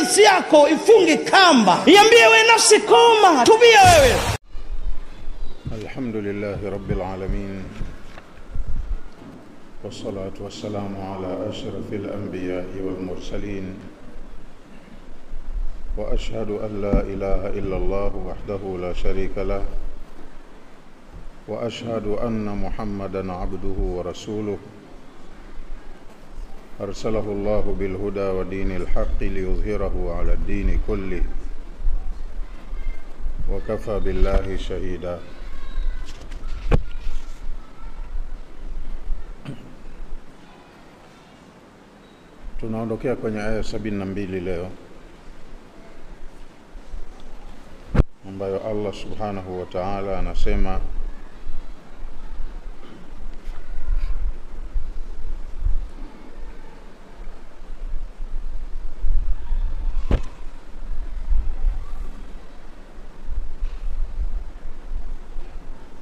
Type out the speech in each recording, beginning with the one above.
nafsi yako ifunge kamba, iambie wewe nafsi koma, tubia wewe. Alhamdulillahi Rabbil Alamin, wassalatu wassalamu ala ashrafil anbiya'i wal mursalin, wa ashhadu an la ilaha illa Allah wahdahu la sharika lah, wa ashhadu anna Muhammadan abduhu wa rasuluh, arsalahu Allah bil huda wa dinil haqqi liyuzhirahu ala ad-din kulli, wa kafa billahi shahida. Tunaondokea kwenye aya 72 leo, ambayo Allah subhanahu wa ta'ala anasema: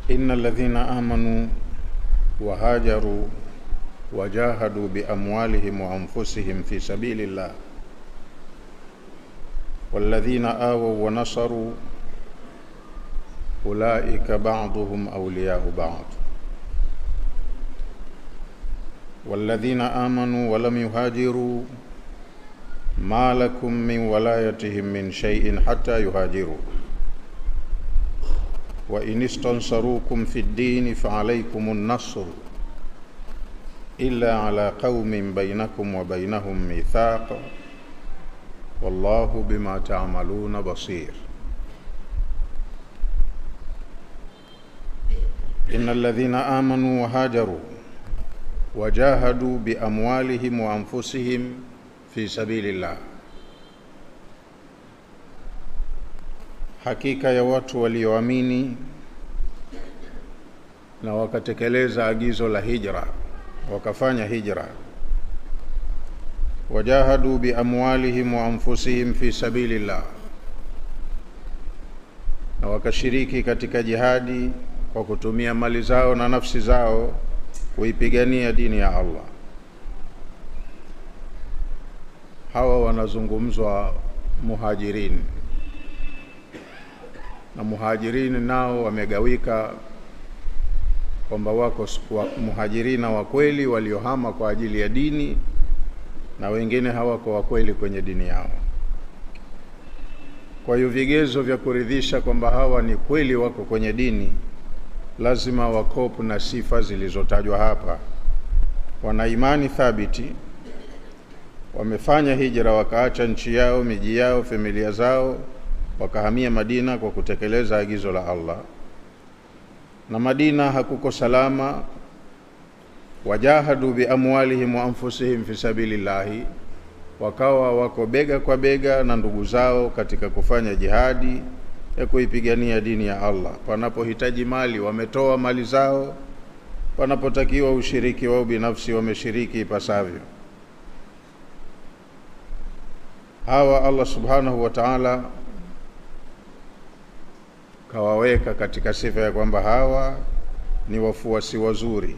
innal ladhina amanu wa hajaru wajahadu bi amwalihim wa anfusihim fi sabilillah walladhina awaw wa nasaru ulaika ba'duhum awliya'u ba'd walladhina amanu wa lam yuhajiru ma lakum min walayatihim min shay'in hatta yuhajiru wa in istansarukum fid din fa alaykumun nasr illa ala qaumin bainakum wa bainahum mithaq wallahu bima ta'maluna basir. Innal ladhina amanu wa hajaru wajahadu bi amwalihim wa anfusihim fi sabilillah, hakika ya watu walioamini na wakatekeleza agizo la hijra, wakafanya hijra. Wajahadu bi amwalihim wa anfusihim fi sabilillah, na wakashiriki katika jihadi kwa kutumia mali zao na nafsi zao kuipigania dini ya Allah. Hawa wanazungumzwa muhajirin, na muhajirin nao wamegawika kwamba wako muhajirina wa kweli waliohama kwa ajili ya dini, na wengine hawako wa kweli kwenye dini yao. Kwa hiyo vigezo vya kuridhisha kwamba hawa ni kweli wako kwenye dini lazima wakopu na sifa zilizotajwa hapa. Wana imani thabiti, wamefanya hijra, wakaacha nchi yao, miji yao, familia zao, wakahamia Madina kwa kutekeleza agizo la Allah, na Madina hakuko salama. Wajahadu bi amwalihim wa anfusihim fi sabilillahi, wakawa wako bega kwa bega na ndugu zao katika kufanya jihadi ya kuipigania dini ya Allah. Panapohitaji mali wametoa mali zao, panapotakiwa ushiriki wao binafsi wameshiriki ipasavyo. Hawa Allah subhanahu wa ta'ala kawaweka katika sifa ya kwamba hawa ni wafuasi wazuri,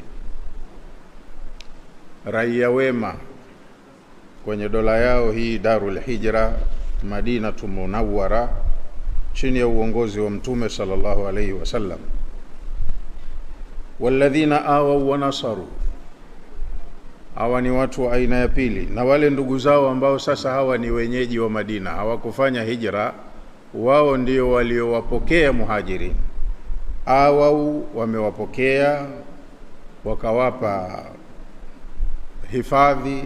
raia wema kwenye dola yao hii Darul Hijra Madinatu Munawwara, chini ya uongozi wa Mtume sallallahu alayhi wasallam. Walladhina awaw wa nasaru, hawa ni watu wa aina ya pili, na wale ndugu zao ambao sasa hawa ni wenyeji wa Madina, hawakufanya hijra, wao ndio waliowapokea muhajirin. Awau wamewapokea, wakawapa hifadhi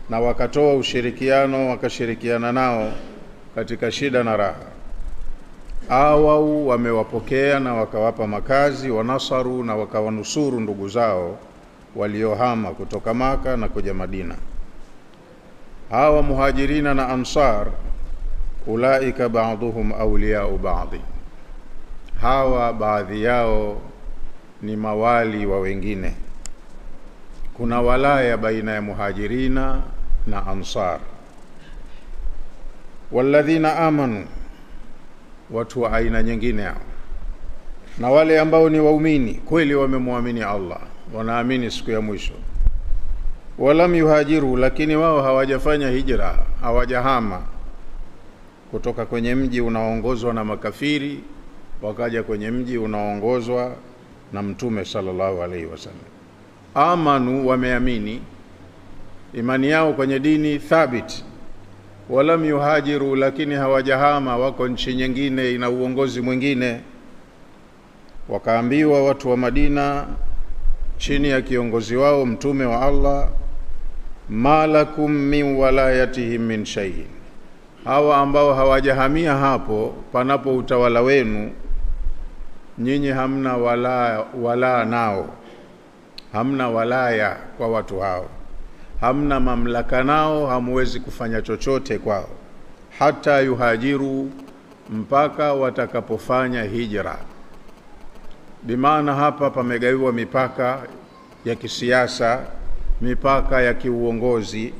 na wakatoa ushirikiano, wakashirikiana nao katika shida na raha. Awau wamewapokea na wakawapa makazi, wanasaru na wakawanusuru ndugu zao waliohama kutoka Maka na kuja Madina. Hawa muhajirina na ansar, ulaika ba'duhum awliya'u ba'd, hawa baadhi yao ni mawali wa wengine. Kuna walaya baina ya muhajirina na ansar. Walladhina amanu, watu wa aina nyingine hao, na wale ambao ni waumini kweli, wamemwamini Allah, wanaamini siku ya mwisho. Walam yuhajiru, lakini wao hawajafanya hijra, hawajahama, kutoka kwenye mji unaoongozwa na makafiri wakaja kwenye mji unaoongozwa na Mtume sallallahu alaihi wasallam. Amanu, wameamini, imani yao kwenye dini thabit. Walam yuhajiru, lakini hawajahama, wako nchi nyingine ina uongozi mwingine. Wakaambiwa watu wa Madina chini ya kiongozi wao Mtume wa Allah, malakum min walayatihim min shay'in, hawa ambao hawajahamia hapo panapo utawala wenu, nyinyi hamna wala nao, hamna walaya kwa watu hao, hamna mamlaka nao, hamuwezi kufanya chochote kwao, hata yuhajiru, mpaka watakapofanya hijra. Bimaana hapa pamegawiwa mipaka ya kisiasa, mipaka ya kiuongozi.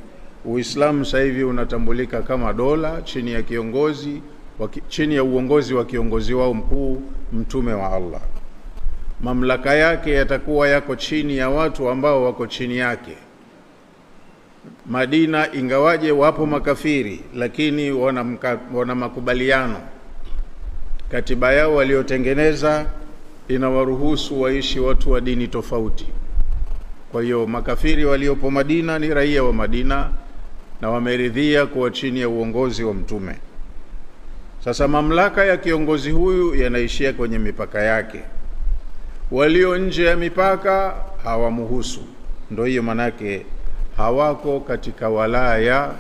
Uislamu sasa hivi unatambulika kama dola chini ya kiongozi chini ya uongozi wa kiongozi wao mkuu Mtume wa Allah. Mamlaka yake yatakuwa yako chini ya watu ambao wako chini yake. Madina ingawaje wapo makafiri, lakini wana makubaliano. Katiba yao waliotengeneza inawaruhusu waishi watu wa dini tofauti. Kwa hiyo makafiri waliopo Madina ni raia wa Madina na wameridhia kuwa chini ya uongozi wa Mtume. Sasa mamlaka ya kiongozi huyu yanaishia kwenye mipaka yake. Walio nje ya mipaka hawamuhusu. Ndio hiyo manake hawako katika walaya,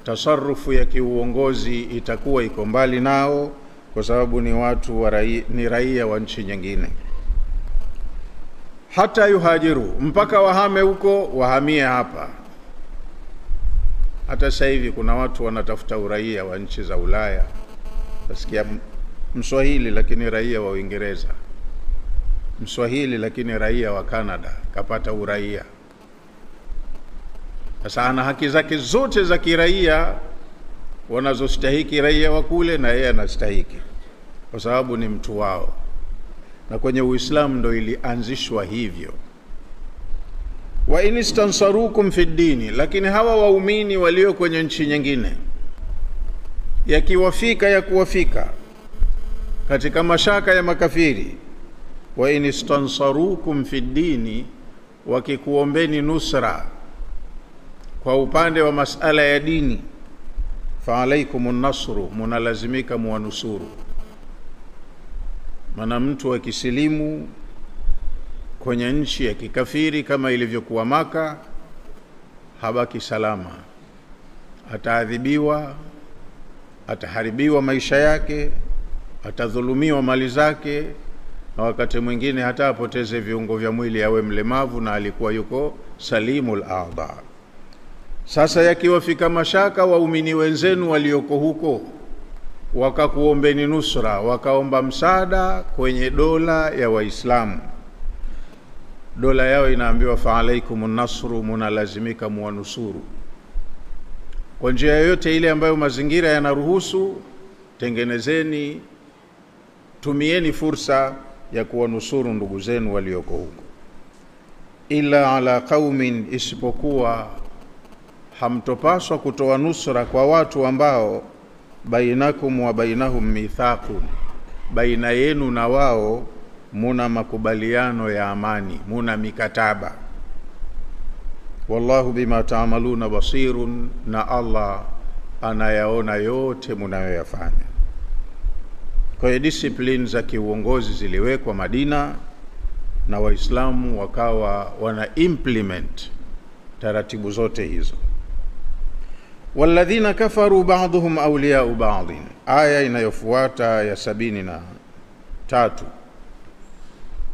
tasarrufu ya kiuongozi itakuwa iko mbali nao, kwa sababu ni watu ni raia wa nchi nyingine. Hata yuhajiru, mpaka wahame huko, wahamie hapa. Hata sasa hivi kuna watu wanatafuta uraia wa nchi za Ulaya. Nasikia Mswahili lakini raia wa Uingereza, Mswahili lakini raia wa Canada kapata uraia. Sasa ana haki zake zote za kiraia wanazostahiki raia wa kule, na yeye anastahiki kwa sababu ni mtu wao. Na kwenye Uislamu ndo ilianzishwa hivyo. Wa inistansarukum fi dini, lakini hawa waumini walio kwenye nchi nyingine ya kuwafika katika mashaka ya makafiri, wa inistansarukum fi dini, wakikuombeni nusra kwa upande wa masala ya dini, fa alaikumun nasru, munalazimika muwanusuru. Maana mtu wa kisilimu kwenye nchi ya kikafiri kama ilivyokuwa Maka habaki salama, ataadhibiwa, ataharibiwa maisha yake, atadhulumiwa mali zake, na wakati mwingine hata apoteze viungo vya mwili, awe mlemavu na alikuwa yuko salimul a'dha. Sasa yakiwafika mashaka waumini wenzenu walioko huko, wakakuombeni nusra, wakaomba msaada kwenye dola ya Waislamu, dola yao inaambiwa fa alaikumun nasru, munalazimika muwanusuru kwa njia yoyote ile ambayo mazingira yanaruhusu. Tengenezeni, tumieni fursa ya kuwanusuru ndugu zenu walioko huko. Ila ala qaumin, isipokuwa hamtopaswa kutoa nusra kwa watu ambao bainakum wa bainahum mithaqun, baina yenu na wao muna makubaliano ya amani, muna mikataba. Wallahu bima ta'maluna basirun, na Allah anayaona yote mnayoyafanya. Kwa hiyo discipline za kiuongozi ziliwekwa Madina, na Waislamu wakawa wana implement taratibu zote hizo. Walladhina kafaru ba'dhum awliya'u ba'dhin, aya inayofuata ya 73.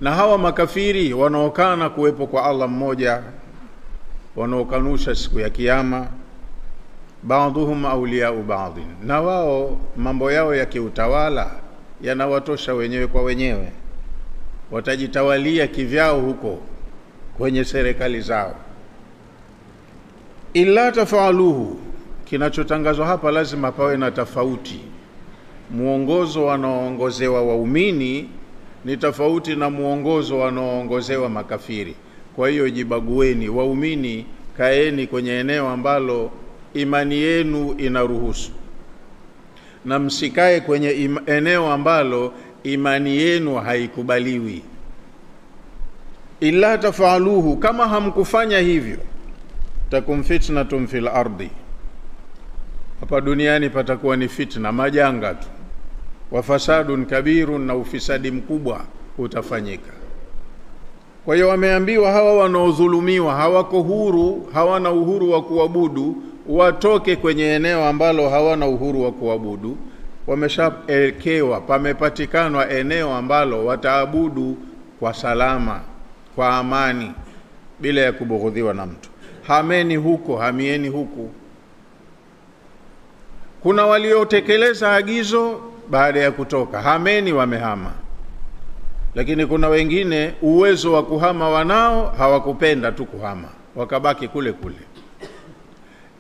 Na hawa makafiri wanaokana kuwepo kwa Allah mmoja, wanaokanusha siku ya kiyama, ba'dhum awliya'u ba'dhin, na wao mambo yao ya kiutawala yanawatosha wenyewe kwa wenyewe, watajitawalia kivyao huko kwenye serikali zao. Illa tafaluhu, kinachotangazwa hapa lazima pawe na tofauti. Muongozo wanaoongozewa waumini ni tofauti na muongozo wanaoongozewa makafiri. Kwa hiyo jibagueni. Waumini, kaeni kwenye eneo ambalo imani yenu inaruhusu. na msikae kwenye eneo ambalo imani yenu haikubaliwi. Illa tafaluhu, kama hamkufanya hivyo, takum fitnatun fil ardi, hapa duniani patakuwa ni fitna, majanga tu, wa fasadun kabirun, na ufisadi mkubwa utafanyika. Kwa hiyo wameambiwa hawa wanaodhulumiwa, hawako huru, hawana uhuru wa kuabudu, watoke kwenye eneo ambalo hawana uhuru wa kuabudu. Wameshaelekewa, pamepatikanwa eneo ambalo wataabudu kwa salama, kwa amani, bila ya kubughudhiwa na mtu. Hameni huko, hamieni huku. Kuna waliotekeleza agizo baada ya kutoka, hameni, wamehama. Lakini kuna wengine uwezo wa kuhama wanao, hawakupenda tu kuhama, wakabaki kule kule.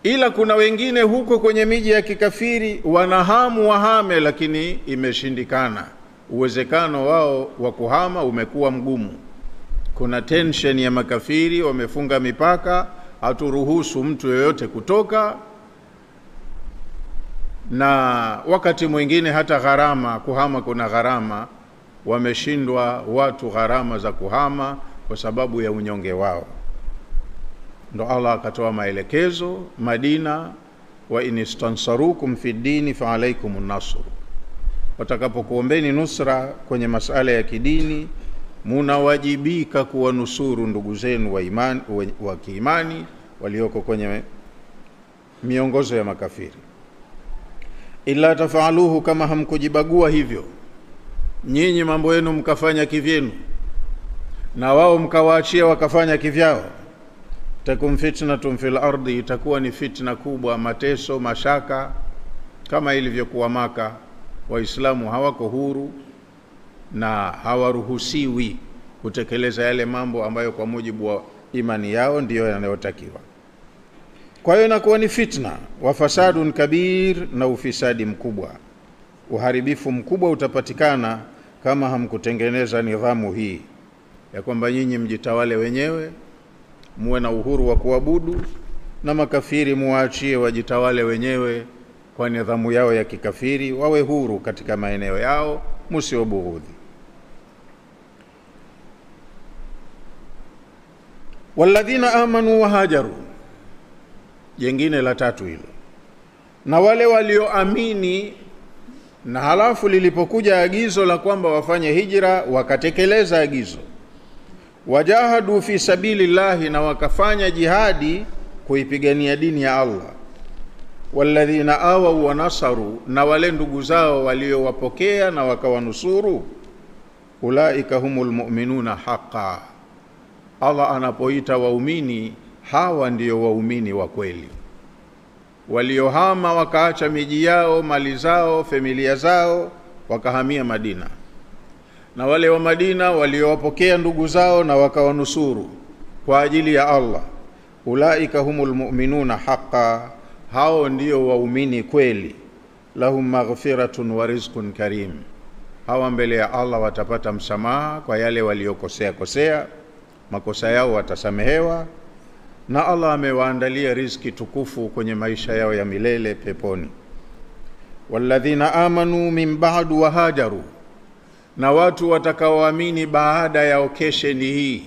Ila kuna wengine huko kwenye miji ya kikafiri wanahamu wahame, lakini imeshindikana. Uwezekano wao wa kuhama umekuwa mgumu. Kuna tension ya makafiri, wamefunga mipaka, haturuhusu mtu yoyote kutoka. Na wakati mwingine hata gharama, kuhama kuna gharama, wameshindwa watu gharama za kuhama kwa sababu ya unyonge wao. Ndo Allah akatoa maelekezo Madina, wa inistansarukum fi dini fa alaykumun nasr, watakapokuombeni nusra kwenye masala ya kidini, munawajibika kuwanusuru ndugu zenu wa kiimani walioko kwenye miongozo ya makafiri. Illa tafaluhu, kama hamkujibagua hivyo, nyinyi mambo yenu mkafanya kivyenu na wao mkawaachia wakafanya kivyao, takum fitnatun fil ardi, itakuwa ni fitna kubwa, mateso, mashaka, kama ilivyokuwa Maka. Waislamu hawako huru na hawaruhusiwi kutekeleza yale mambo ambayo kwa mujibu wa imani yao ndiyo yanayotakiwa. Kwa hiyo inakuwa ni fitna, wa fasadun kabir, na ufisadi mkubwa, uharibifu mkubwa utapatikana kama hamkutengeneza nidhamu hii ya kwamba nyinyi mjitawale wenyewe, muwe na uhuru wa kuabudu, na makafiri muachie wajitawale wenyewe kwa nidhamu yao ya kikafiri, wawe huru katika maeneo yao, msiobughudhi. Walladhina amanu wa hajaru, jengine la tatu hilo, na wale walioamini na halafu lilipokuja agizo la kwamba wafanye hijra wakatekeleza agizo, wajahadu fi sabilillahi, na wakafanya jihadi kuipigania dini ya Allah, walladhina awaw wa nasaru, na wale ndugu zao waliowapokea na wakawanusuru, ulaika humul mu'minuna haqqan. Allah anapoita waumini, hawa ndio waumini wa kweli, waliohama wakaacha miji yao, mali zao, familia zao, wakahamia Madina. Na wale wa Madina waliowapokea ndugu zao na wakawanusuru kwa ajili ya Allah, ulaika humul mu'minuna haqqan, hao ndio waumini kweli. Lahum maghfiratun wa rizqun karim, hawa mbele ya Allah watapata msamaha kwa yale waliokosea, makosa yao watasamehewa, na Allah amewaandalia riziki tukufu kwenye maisha yao ya milele peponi. Walladhina amanu min ba'du wa hajaru, na watu watakaoamini baada ya occasion hii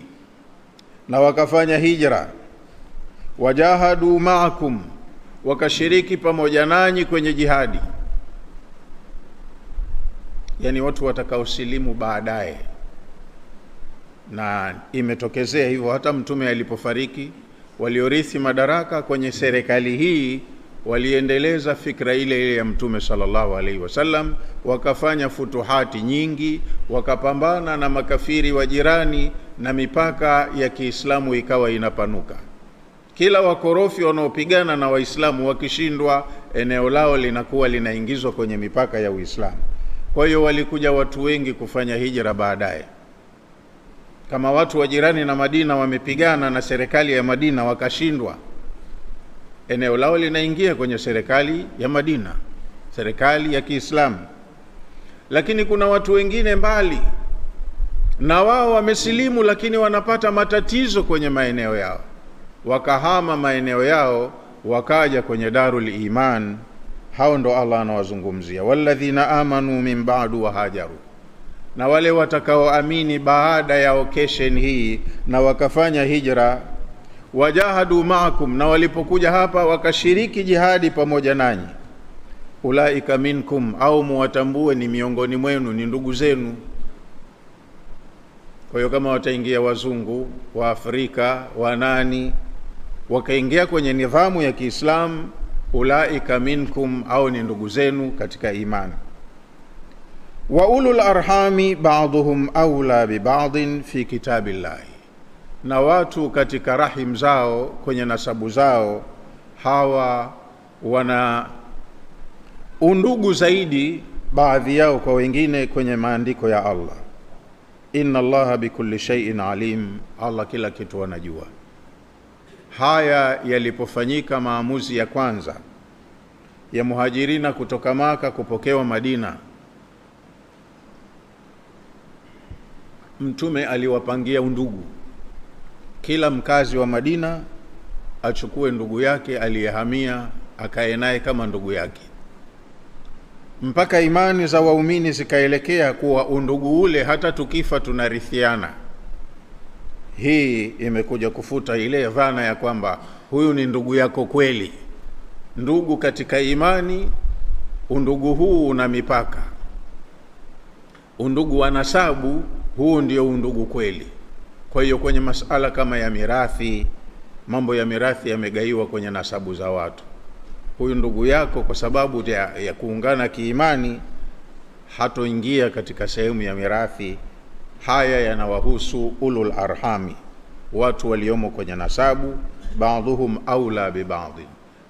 na wakafanya hijra, wajahadu ma'akum, wakashiriki pamoja nanyi kwenye jihadi, yani watu watakaosilimu baadaye. Na imetokezea hivyo, hata mtume alipofariki, waliorithi madaraka kwenye serikali hii waliendeleza fikra ile ya mtume sallallahu alaihi wasallam, wakafanya futuhati nyingi, wakapambana na makafiri wa jirani, na mipaka ya Kiislamu ikawa inapanuka. Kila wakorofi wanaopigana na Waislamu wakishindwa, eneo lao linakuwa linaingizwa kwenye mipaka ya Uislamu. Kwa hiyo walikuja watu wengi kufanya hijra baadaye. Kama watu wa jirani na Madina wamepigana na serikali ya Madina wakashindwa, eneo lao linaingia kwenye serikali ya Madina, serikali ya Kiislamu. Lakini kuna watu wengine mbali, na wao wamesilimu lakini wanapata matatizo kwenye maeneo yao, wakahama maeneo yao wakaja kwenye Darul Iman hao ndo Allah anawazungumzia. Walladhina amanu min ba'du wa hajaru, na wale watakaoamini baada ya occasion hii na wakafanya hijra. Wajahadu ma'akum, na walipokuja hapa wakashiriki jihadi pamoja nanyi. Ulaika minkum, au muwatambue ni miongoni mwenu, ni ndugu zenu. Kwa hiyo kama wataingia wazungu wa Afrika wa nani wakaingia kwenye nidhamu ya Kiislamu, ulaika minkum, au ni ndugu zenu katika imani. Wa ulul arhami ba'dhum awla bi ba'din fi kitabillahi, na watu katika rahim zao, kwenye nasabu zao, hawa wana undugu zaidi baadhi yao kwa wengine kwenye maandiko ya Allah. Inna Allaha bikulli shay'in alim, Allah kila kitu anajua. Haya yalipofanyika maamuzi ya kwanza ya muhajirina kutoka Maka kupokewa Madina, Mtume aliwapangia undugu. Kila mkazi wa Madina achukue ndugu yake aliyehamia akae naye kama ndugu yake, mpaka imani za waumini zikaelekea kuwa undugu ule hata tukifa tunarithiana. Hii imekuja kufuta ile dhana ya kwamba huyu ni ndugu yako kweli. Ndugu katika imani, undugu huu una mipaka. Undugu wa nasabu, huu ndio undugu kweli. Kwa hiyo kwenye masala kama ya mirathi, mambo ya mirathi yamegaiwa kwenye nasabu za watu. Huyu ndugu yako kwa sababu ya kuungana kiimani hatoingia katika sehemu ya mirathi. Haya yanawahusu ulul arhami, watu waliomo kwenye nasabu. Ba'dhum aula bi ba'd,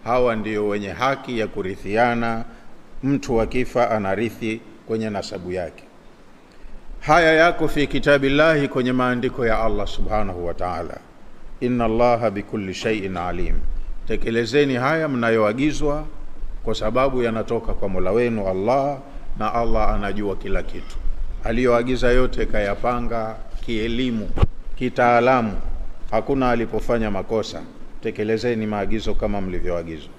hawa ndio wenye haki ya kurithiana. Mtu akifa anarithi kwenye nasabu yake. Haya yako fi kitabillahi, kwenye maandiko ya Allah subhanahu wa ta'ala. Inna Allaha bikulli shay'in alim, tekelezeni haya mnayoagizwa kwa sababu yanatoka kwa Mola wenu Allah, na Allah anajua kila kitu. Aliyoagiza yote kayapanga kielimu, kitaalamu, hakuna alipofanya makosa. Tekelezeni maagizo kama mlivyoagizwa.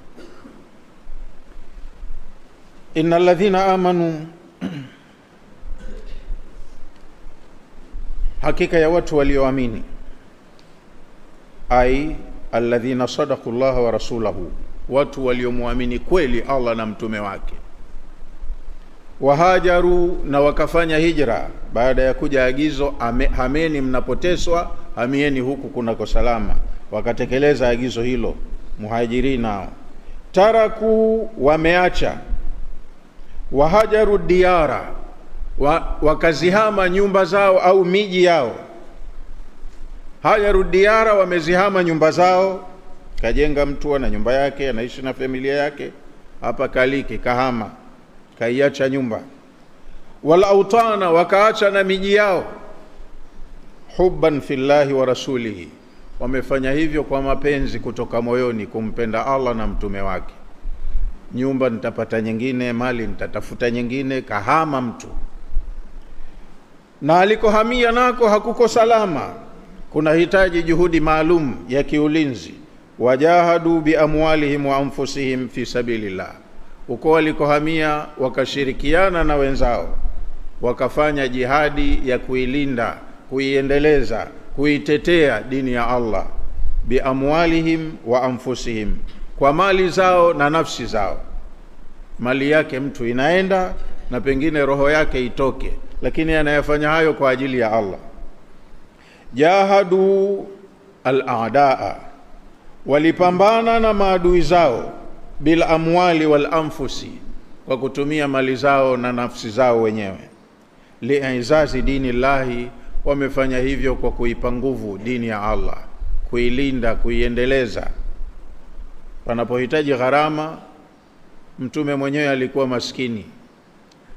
Innal ladhina amanu, hakika ya watu walioamini, ai alladhina sadaqu Allah wa rasulahu, watu waliomuamini kweli Allah na mtume wake. Wahajaru, na wakafanya hijra baada ya kuja agizo hameni mnapoteswa, hamieni huku kunako salama. Wakatekeleza agizo hilo muhajirina. Taraku, wameacha. Wahajaru diyara, wakazihama nyumba zao au miji yao. Hajaru diyara, wamezihama nyumba zao. Kajenga mtu na nyumba yake, anaishi na familia yake, hapa kaliki kahama, kaiacha nyumba. Wal autana, wakaacha na miji yao. Hubban fillahi wa rasulihi, wamefanya hivyo kwa mapenzi kutoka moyoni, kumpenda Allah na mtume wake. Nyumba nitapata nyingine, mali nitatafuta nyingine, kahama mtu. Na alikohamia nako hakuko salama, kuna hitaji juhudi maalum ya kiulinzi. Wajahadu bi amwalihim wa anfusihim fi sabilillah, uko walikohamia wakashirikiana na wenzao, wakafanya jihadi ya kuilinda, kuiendeleza, kuitetea dini ya Allah. Bi amwalihim wa anfusihim, kwa mali zao na nafsi zao. Mali yake mtu inaenda na pengine roho yake itoke, lakini anayafanya hayo kwa ajili ya Allah. Jahadu al-a'daa, walipambana na maadui zao. Bil amwali wal anfusi, kwa kutumia mali zao na nafsi zao wenyewe. Li'izazi dini Allahi, wamefanya hivyo kwa kuipa nguvu dini ya Allah, kuilinda, kuiendeleza. Panapohitaji gharama, mtume mwenyewe alikuwa maskini,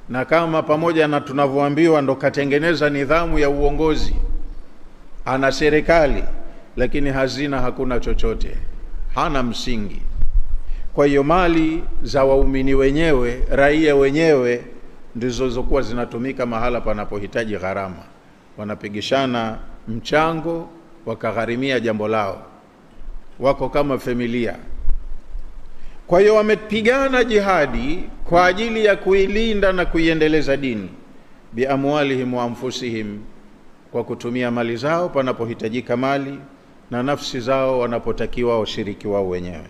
na kama pamoja na tunavyoambiwa ndo katengeneza nidhamu ya uongozi, ana serikali, lakini hazina hakuna chochote, hana msingi. Kwa hiyo mali za waumini wenyewe, raia wenyewe, ndizo zokuwa zinatumika mahala panapohitaji gharama. Wanapigishana mchango, wakagharimia jambo lao, wako kama familia. Kwa hiyo wamepigana jihadi kwa ajili ya kuilinda na kuiendeleza dini, biamwalihim wa anfusihim, kwa kutumia mali zao panapohitajika mali, na nafsi zao wanapotakiwa washiriki wao wenyewe.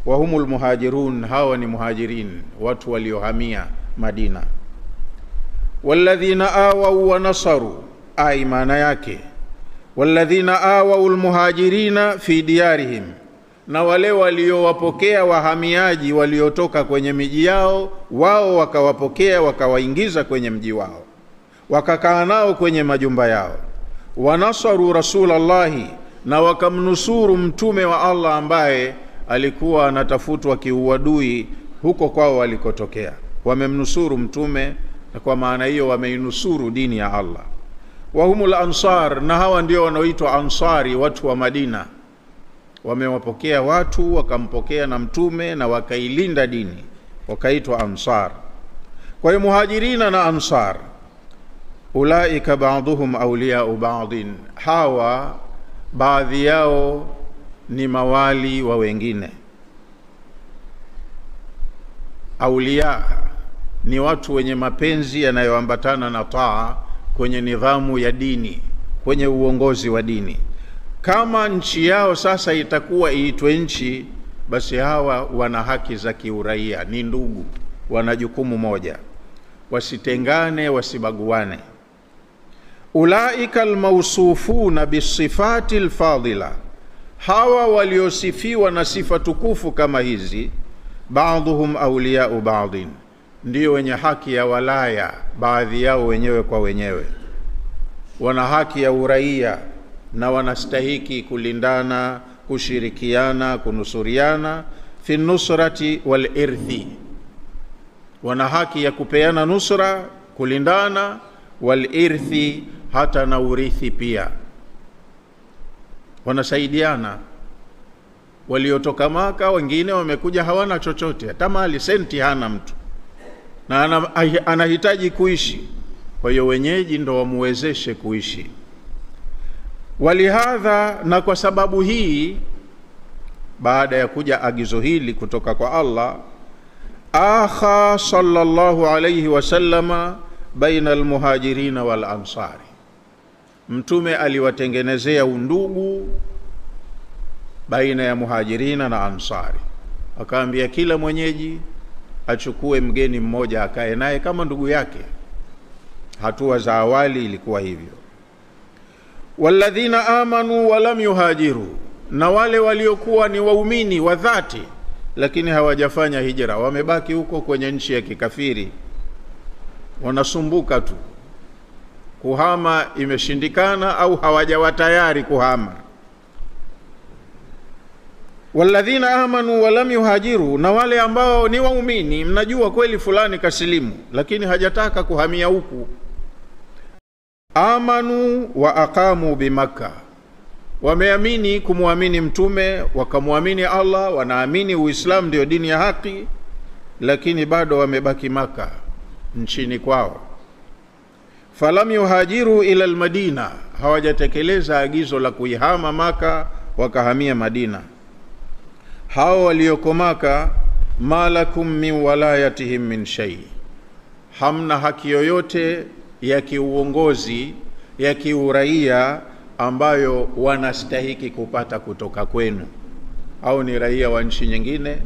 Wahumul muhajirun, hawa ni muhajirin, watu waliohamia Madina. Walladhina awau wa nasaru, ai maana yake walladhina awau almuhajirina fi diyarihim, na wale waliowapokea wahamiaji waliotoka kwenye miji yao, wao wakawapokea wakawaingiza kwenye mji wao, wakakaa nao kwenye majumba yao. Wanasaru rasulallahi, na wakamnusuru mtume wa Allah ambaye alikuwa anatafutwa kiuadui huko kwao walikotokea. Wamemnusuru mtume, na kwa maana hiyo wameinusuru dini ya Allah. Wahumul ansar, na hawa ndio wanaoitwa ansari, watu wa Madina. Wamewapokea watu, wakampokea na mtume, na wakailinda dini, wakaitwa ansar. Kwa hiyo muhajirina na ansar, ulaika ba'dhuhum awliya'u ba'dhin, hawa baadhi yao ni mawali wa wengine. Auliya ni watu wenye mapenzi yanayoambatana na taa kwenye nidhamu ya dini, kwenye uongozi wa dini. Kama nchi yao sasa itakuwa iitwe nchi, basi hawa wana haki za kiuraia, ni ndugu, wana jukumu moja, wasitengane, wasibaguane. Ulaika almawsufuna bisifati alfadila, hawa waliosifiwa na sifa tukufu kama hizi, ba'dhuhum awliya'u ba'dhin, ndio wenye haki ya walaya, baadhi yao wenyewe kwa wenyewe. Wana haki ya uraia na wanastahiki kulindana, kushirikiana, kunusuriana fi nusrati wal irthi. Wana haki ya kupeana nusra, kulindana, wal irthi, hata na urithi pia. Wanasaidiana. Waliotoka Maka wengine wamekuja hawana chochote, hata mali senti hana mtu, na anahitaji kuishi. Kwa hiyo wenyeji ndo wamuwezeshe kuishi. Walihadha, na kwa sababu hii, baada ya kuja agizo hili kutoka kwa Allah, akha sallallahu alayhi wasallama baina almuhajirina wal ansari, mtume aliwatengenezea undugu baina ya muhajirina na ansari. Akaambia kila mwenyeji achukue mgeni mmoja akae naye kama ndugu yake. Hatua za awali ilikuwa hivyo. Walladhina amanu wa lam yuhajiru, na wale waliokuwa ni waumini wa dhati lakini hawajafanya hijra, wamebaki huko kwenye nchi ya kikafiri, wanasumbuka tu, kuhama imeshindikana au hawajawa tayari kuhama. Walladhina amanu wa lam yuhajiru, na wale ambao ni waumini, mnajua kweli fulani kasilimu lakini hajataka kuhamia huku. Amanu wa aqamu bimakka, wameamini kumuamini mtume, wakamuamini Allah, wanaamini Uislamu ndio dini ya haki, lakini bado wamebaki Maka, nchini kwao. Falam yuhajiru ila almadina, hawajatekeleza agizo la kuihama Maka wakahamia Madina. Hao walioko Maka, malakum min walayatihim min shay, hamna haki yoyote ya kiuongozi, ya kiuraia ambayo wanastahiki kupata kutoka kwenu. Au ni raia wa nchi nyingine,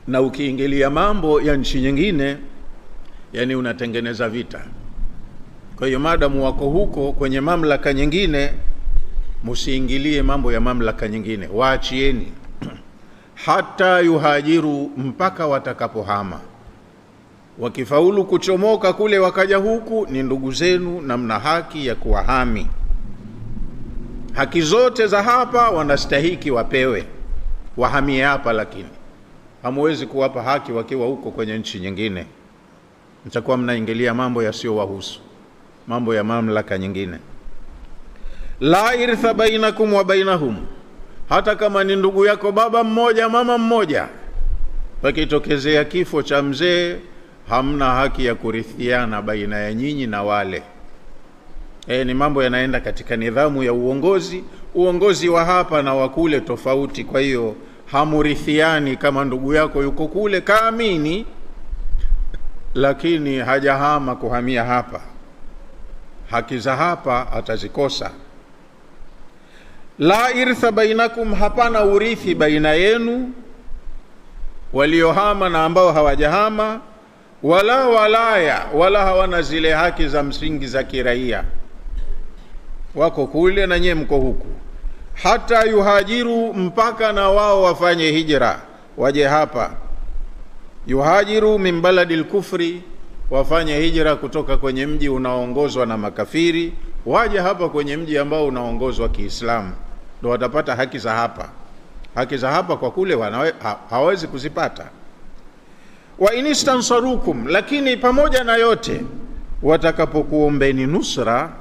na ukiingilia mambo ya nchi nyingine, yani unatengeneza vita. Kwa hiyo madamu wako huko kwenye mamlaka nyingine, musiingilie mambo ya mamlaka nyingine, waachieni hata yuhajiru, mpaka watakapohama. Wakifaulu kuchomoka kule wakaja huku, ni ndugu zenu na mna haki ya kuwahami. Haki zote za hapa wanastahiki wapewe, wahamie hapa, lakini hamuwezi kuwapa haki wakiwa huko kwenye nchi nyingine. Mtakuwa mnaingilia mambo yasiyowahusu, mambo ya mamlaka nyingine. La irtha bainakum wa bainahum, hata kama ni ndugu yako baba mmoja mama mmoja, pakitokezea kifo cha mzee, hamna haki ya kurithiana baina ya nyinyi na wale. Ni mambo yanaenda katika nidhamu ya uongozi. uongozi wa hapa na wa kule tofauti, kwa hiyo hamurithiani. Kama ndugu yako yuko kule kaamini, lakini hajahama kuhamia hapa, haki za hapa atazikosa. La irtha bainakum, hapana urithi baina yenu waliohama na ambao hawajahama. Wala walaya, wala hawana zile haki za msingi za kiraia. Wako kule na nyie mko huku. Hata yuhajiru, mpaka na wao wafanye hijra waje hapa. Yuhajiru min baladil kufri, wafanye hijra kutoka kwenye mji unaoongozwa na makafiri waje hapa kwenye mji ambao unaongozwa Kiislamu, ndio watapata haki za hapa. Haki za hapa kwa kule hawezi kuzipata. Wa inistansarukum, lakini pamoja na yote watakapokuombeni nusra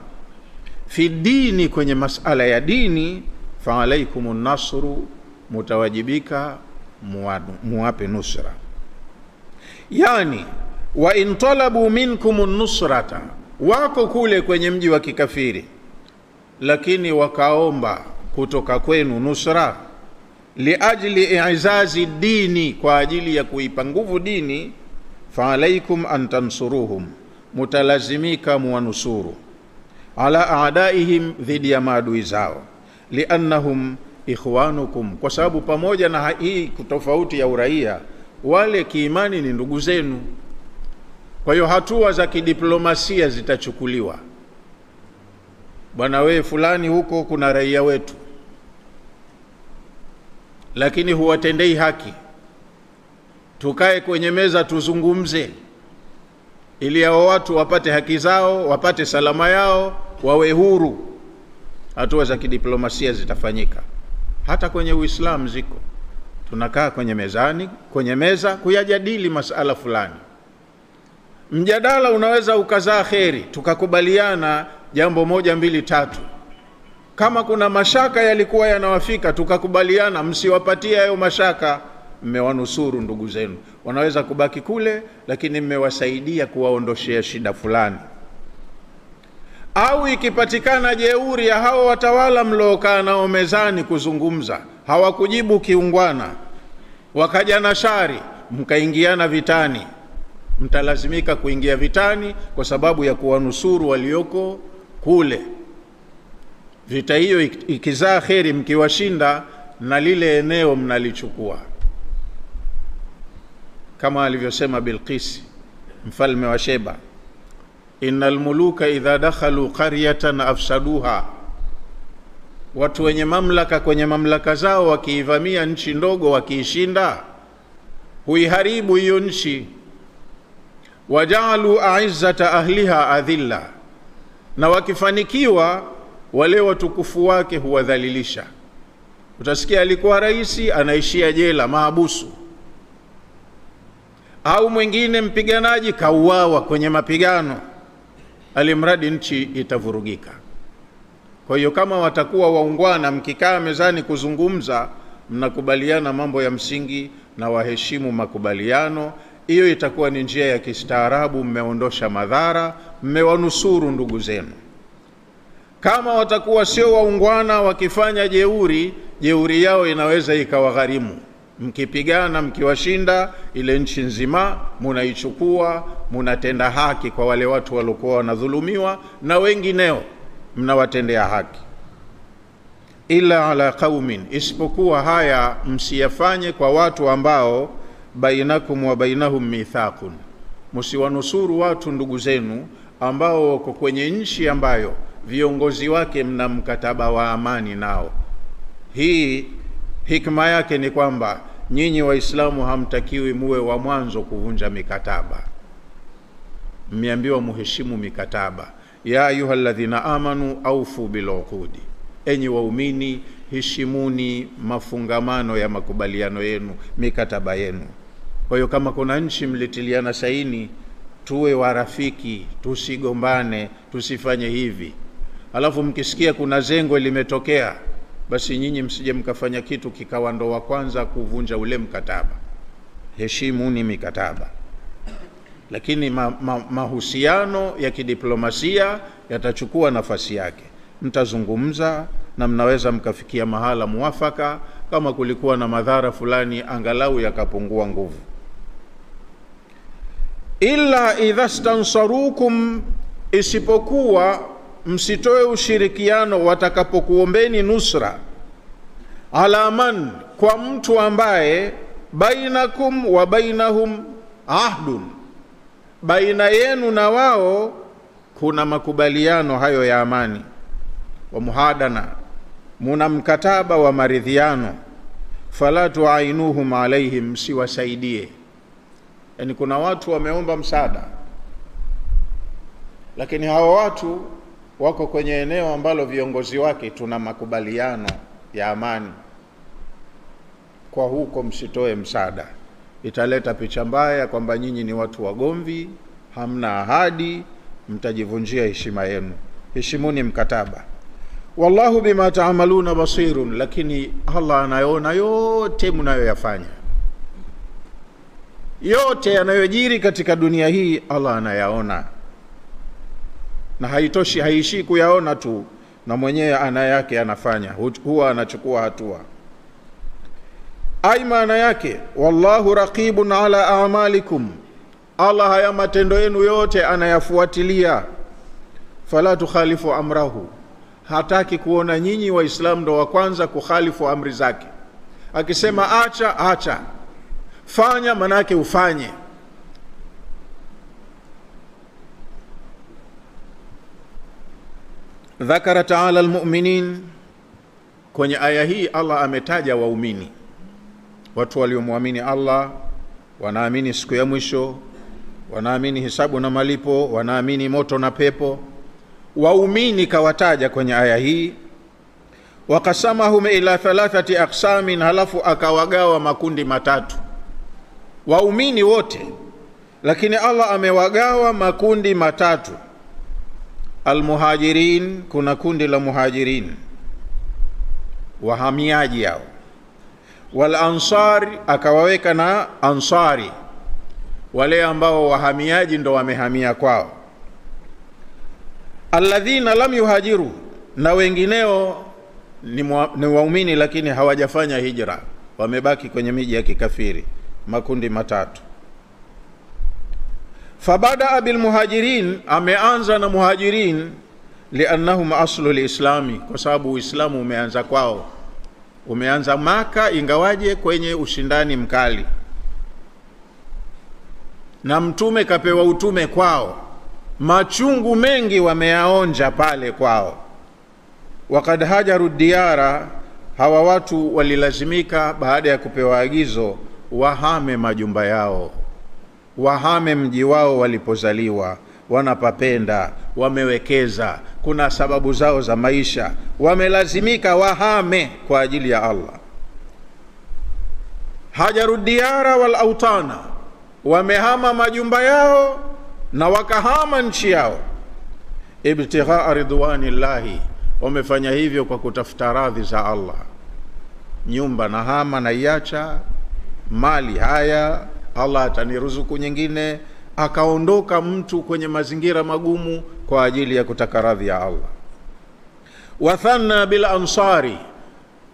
fi dini, kwenye masala ya dini, fa alaikumun nasru, mutawajibika muwape nusra. Yani wa in talabu minkumun nusrata, wako kule kwenye mji wa kikafiri lakini wakaomba kutoka kwenu nusra, liajli i'zazi dini, kwa ajili ya kuipa nguvu dini, fa alaikum an tansuruhum, mutalazimika muwanusuru, ala aadaihim, dhidi ya maadui zao, liannahum ikhwanukum, kwa sababu pamoja na hii tofauti ya uraia, wale kiimani ni ndugu zenu. Kwa hiyo hatua za kidiplomasia zitachukuliwa. Bwana wewe fulani, huko kuna raia wetu lakini huwatendei haki, tukae kwenye meza tuzungumze, ili hao watu wapate haki zao, wapate salama yao, wawe huru. Hatua za kidiplomasia zitafanyika. Hata kwenye Uislamu ziko. Tunakaa kwenye meza kuyajadili masala fulani. Mjadala unaweza ukazaa kheri, tukakubaliana jambo 1 2 3. Kama kuna mashaka yalikuwa yanawafika, tukakubaliana msiwapatie hayo mashaka, mmewanusuru ndugu zenu. Wanaweza kubaki kule lakini mmewasaidia kuwaondoshea shida fulani. Au ikipatikana jeuri ya hao watawala mliokaa nao mezani kuzungumza, hawakujibu kiungwana, wakaja na shari, mkaingiana vitani, mtalazimika kuingia vitani kwa sababu ya kuwanusuru walioko kule. Vita hiyo ikizaa kheri, mkiwashinda, na lile eneo mnalichukua, kama alivyosema Bilqis, mfalme wa Sheba, innal muluka idha dakhalu qaryatan afsaduha, watu wenye mamlaka kwenye mamlaka zao wakiivamia nchi ndogo, wakiishinda, huiharibu hiyo nchi. Waja'alu a'izzata ahliha adhilla, na wakifanikiwa wale watukufu wake huwadhalilisha. Utasikia alikuwa raisi anaishia jela, mahabusu, au mwingine mpiganaji kauawa kwenye mapigano, alimradi nchi itavurugika. Kwa hiyo kama watakuwa waungwana, mkikaa mezani kuzungumza, mnakubaliana mambo ya msingi na waheshimu makubaliano, hiyo itakuwa ni njia ya kistaarabu, mmeondosha madhara, mmewanusuru ndugu zenu. Kama watakuwa sio waungwana, wakifanya jeuri yao inaweza ikawagharimu. Mkipigana, mkiwashinda, ile nchi nzima munaichukua, munatenda haki kwa wale watu waliokuwa wanadhulumiwa, na wengineo mnawatendea haki. Ila ala qaumin, isipokuwa haya msiyafanye kwa watu ambao bainakum wa bainahum mithaqun, msiwanusuru watu ndugu zenu ambao wako kwenye nchi ambayo viongozi wake mna mkataba wa amani nao. Hii hikma yake ni kwamba nyinyi Waislamu hamtakiwi muwe wa mwanzo kuvunja mikataba. Mmeambiwa muheshimu mikataba. Ya ayyuhalladhina amanu awfu biluqudi, enyi waumini heshimuni mafungamano ya makubaliano yenu, mikataba yenu. Kwa hiyo kama kuna nchi mlitiliana saini, tuwe warafiki, tusigombane, tusifanye hivi. Alafu mkisikia kuna zengo limetokea, basi nyinyi msije mkafanya kitu kikawa ndo wa kwanza kuvunja ule mkataba. Heshimuni mikataba. Lakini mahusiano ya kidiplomasia yatachukua nafasi yake. Mtazungumza, na mnaweza mkafikia mahala muafaka. Kama kulikuwa na madhara fulani, angalau yakapungua nguvu. Illa idha stansarukum, isipokuwa msitoe ushirikiano watakapokuombeni nusra, ala man, kwa mtu ambaye bainakum wa bainahum ahdun, baina yenu na wao kuna makubaliano hayo ya amani, wa muhadana, muna mkataba wa maridhiano. Fala tuainuhum alaihim, siwasaidie. Yani kuna watu wameomba msaada, lakini hawa watu wako kwenye eneo ambalo viongozi wake tuna makubaliano ya amani. Kwa huko msitoe msaada, italeta picha mbaya kwamba nyinyi ni watu wagomvi, hamna ahadi, mtajivunjia heshima yenu. Heshimuni mkataba. Wallahu bima ta'maluna basirun, lakini Allah anaona yote mnayoyafanya. Yote yanayojiri katika dunia hii Allah anayaona, na haitoshi, haishi kuyaona tu, na mwenyewe ana yake anafanya, huwa anachukua hatua. Ai maana yake, wallahu raqibun ala a'malikum, Allah haya matendo yenu yote anayafuatilia. Fala tukhalifu amrahu, hataki kuona nyinyi waislamu ndo wa kwanza kukhalifu amri zake. Akisema acha, acha. Fanya, manake ufanye. Dhakara ta'ala almu'minin, kwenye aya hii Allah ametaja waumini, watu waliomwamini Allah, wanaamini siku ya mwisho, wanaamini hisabu na malipo, wanaamini moto na pepo. Waumini kawataja kwenye aya hii. Waqasamahum ila 3 aqsamin, halafu akawagawa makundi matatu. Waumini wote, lakini Allah amewagawa makundi matatu. Almuhajirin, kuna kundi la muhajirin, wahamiaji hao. Wal ansari, akawaweka na ansari, wale ambao wahamiaji ndo wamehamia kwao. Alladhina lam yuhajiru, na wengineo ni waumini lakini hawajafanya hijra, wamebaki kwenye miji ya kikafiri. Makundi matatu. Fabada bil muhajirin, ameanza na muhajirin, liannahum aslu lislami, kwa sababu Uislamu umeanza kwao, umeanza Maka, ingawaje kwenye ushindani mkali, na mtume kapewa utume kwao, machungu mengi wameyaonja pale kwao. Wakad hajaru diyara, hawa watu walilazimika baada ya kupewa agizo wahame majumba yao, wahame mji wao walipozaliwa, wanapapenda, wamewekeza, kuna sababu zao za maisha, wamelazimika wahame kwa ajili ya Allah. Hajaru diyara wal autana, wamehama majumba yao na wakahama nchi yao. Ibtigha ridwanillahi, wamefanya hivyo kwa kutafuta radhi za Allah. Nyumba na hama na iacha, mali haya, Allah ataniruzuku nyingine. Akaondoka mtu kwenye mazingira magumu kwa ajili ya kutaka radhi ya Allah. Wathanna bil ansari,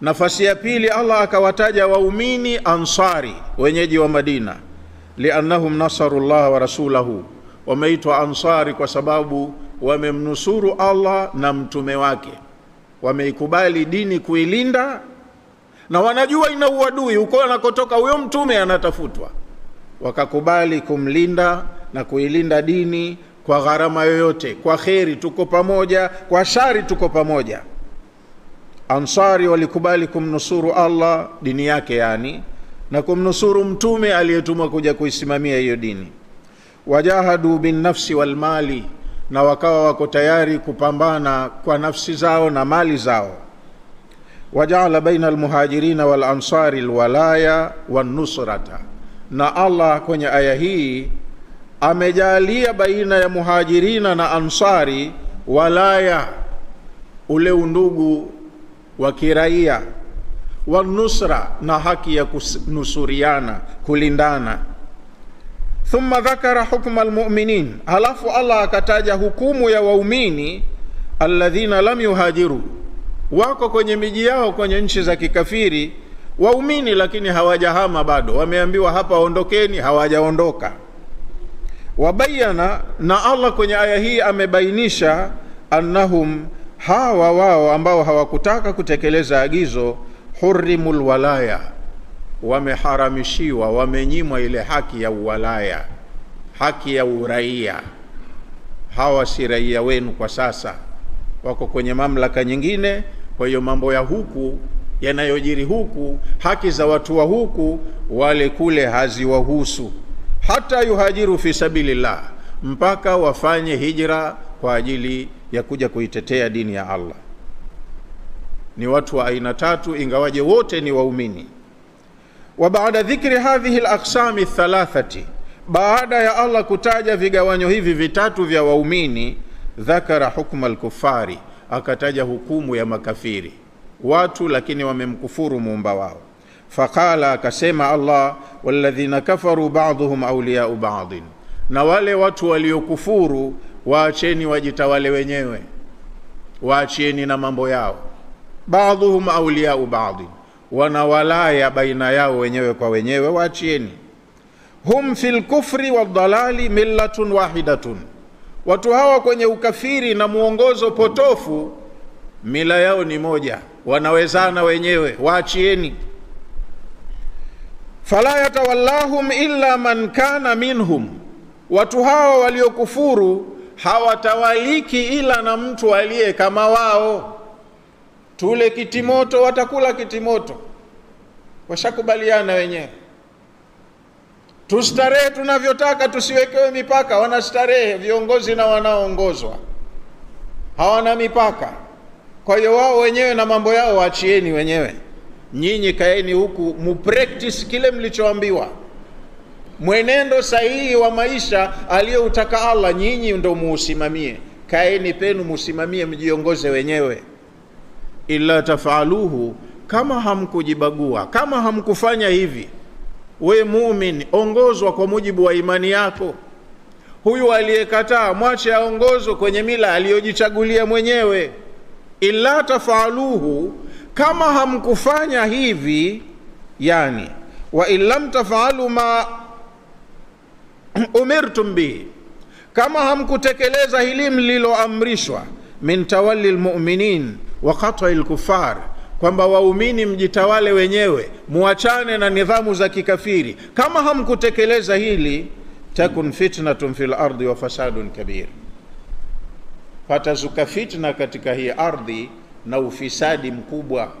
nafasi ya pili Allah akawataja waumini ansari, wenyeji wa Madina. Liannahum nasarullah wa rasulahu, wameitwa ansari kwa sababu wamemnusuru Allah na mtume wake, wameikubali dini kuilinda, na wanajua ina uadui huko anakotoka huyo mtume anatafutwa, wakakubali kumlinda na kuilinda dini kwa gharama yoyote. Kwa kheri tuko pamoja, kwa shari tuko pamoja. Ansari walikubali kumnusuru Allah, dini yake yani, na kumnusuru mtume aliyetumwa kuja kuisimamia hiyo dini. Wajahadu bin nafsi wal mali, na wakawa wako tayari kupambana kwa nafsi zao na mali zao. Waja'ala baina almuhajirina wal ansari alwalaya wan nusrata, na Allah kwenye aya hii amejalia baina ya muhajirina na ansari walaya, ule undugu wa kiraia, wan nusra, na haki ya kunusuriana, kulindana. Thumma dhakara hukma almu'minin, halafu Allah akataja hukumu ya waumini alladhina lam yuhajiru, wako kwenye miji yao kwenye nchi za kikafiri, waumini lakini hawajahama bado, wameambiwa hapa ondokeni, hawajaondoka. Wabayana, na Allah kwenye aya hii amebainisha, annahum, hawa wao ambao hawakutaka kutekeleza agizo, hurrimul walaya, wameharamishiwa, wamenyimwa ile haki ya uwalaya, haki ya uraia. Hawa si raia wenu kwa sasa, wako kwenye mamlaka nyingine. Kwa hiyo mambo ya huku yanayojiri huku, haki za watu wa huku, wale kule haziwahusu. Hata yuhajiru fi sabilillah, mpaka wafanye hijra kwa ajili ya kuja kuitetea dini ya Allah. Ni watu wa aina tatu, ingawaje wote ni waumini. Wa baada dhikri hadhihi al-aqsami thalathati, baada ya Allah kutaja vigawanyo hivi vitatu vya waumini, dhakara hukma al-kuffari, akataja hukumu ya makafiri, watu lakini wamemkufuru muumba wao. Faqala, akasema Allah, walladhina kafaru ba'dhum awliya'u ba'dhin, na wale watu waliokufuru waacheni wajitawale wenyewe, waachieni na mambo yao. Ba'dhum awliya'u ba'dhin, wanawalaya baina yao wenyewe kwa wenyewe, waachieni. Hum fil kufri wad dalali millatun wahidatun, watu hawa kwenye ukafiri na muongozo potofu, mila yao ni moja, wanawezana wenyewe, waachieni. Fala yatawallahum illa man kana minhum, watu hawa waliokufuru hawatawaliki ila na mtu aliye kama wao. Tule kitimoto, watakula kitimoto, washakubaliana wenyewe. Tustarehe tunavyotaka, tusiwekewe mipaka, wanastarehe viongozi na wanaoongozwa, hawana mipaka. Kwa hiyo wao wenyewe na mambo yao waachieni wenyewe. Nyinyi kaeni huku mupractice kile mlichoambiwa, mwenendo sahihi wa maisha aliyoutaka Allah, nyinyi ndio muusimamie. Kaeni penu musimamie, mjiongoze wenyewe. Illa tafaluhu, kama hamkujibagua, kama hamkufanya hivi, we muumini ongozwa kwa mujibu wa imani yako. Huyu aliyekataa mwache aongozwe kwenye mila aliyojichagulia mwenyewe. Illa tafaluhu, kama hamkufanya hivi, yani wa illam tafalu ma umirtum bihi, kama hamkutekeleza hili mliloamrishwa, min tawalli almu'minin wa qat'i alkuffar, kwamba waumini mjitawale wenyewe, muachane na nidhamu za kikafiri. Kama hamkutekeleza hili, takun fitnatun fil ardi wa fasadun kabir, patazuka fitna katika hii ardhi na ufisadi mkubwa.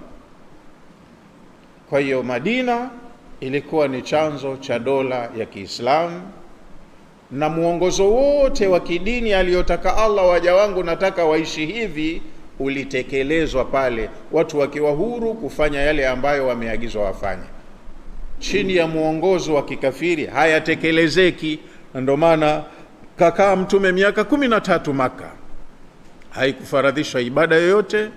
Kwa hiyo Madina ilikuwa ni chanzo cha dola ya Kiislamu, na muongozo wote wa kidini aliyotaka Allah, waja wangu nataka waishi hivi, ulitekelezwa pale, watu wakiwa huru kufanya yale ambayo wameagizwa wafanye. Chini ya muongozo wa kikafiri hayatekelezeki. Ndio maana kakaa Mtume miaka 13 Maka, haikufaradhishwa ibada yoyote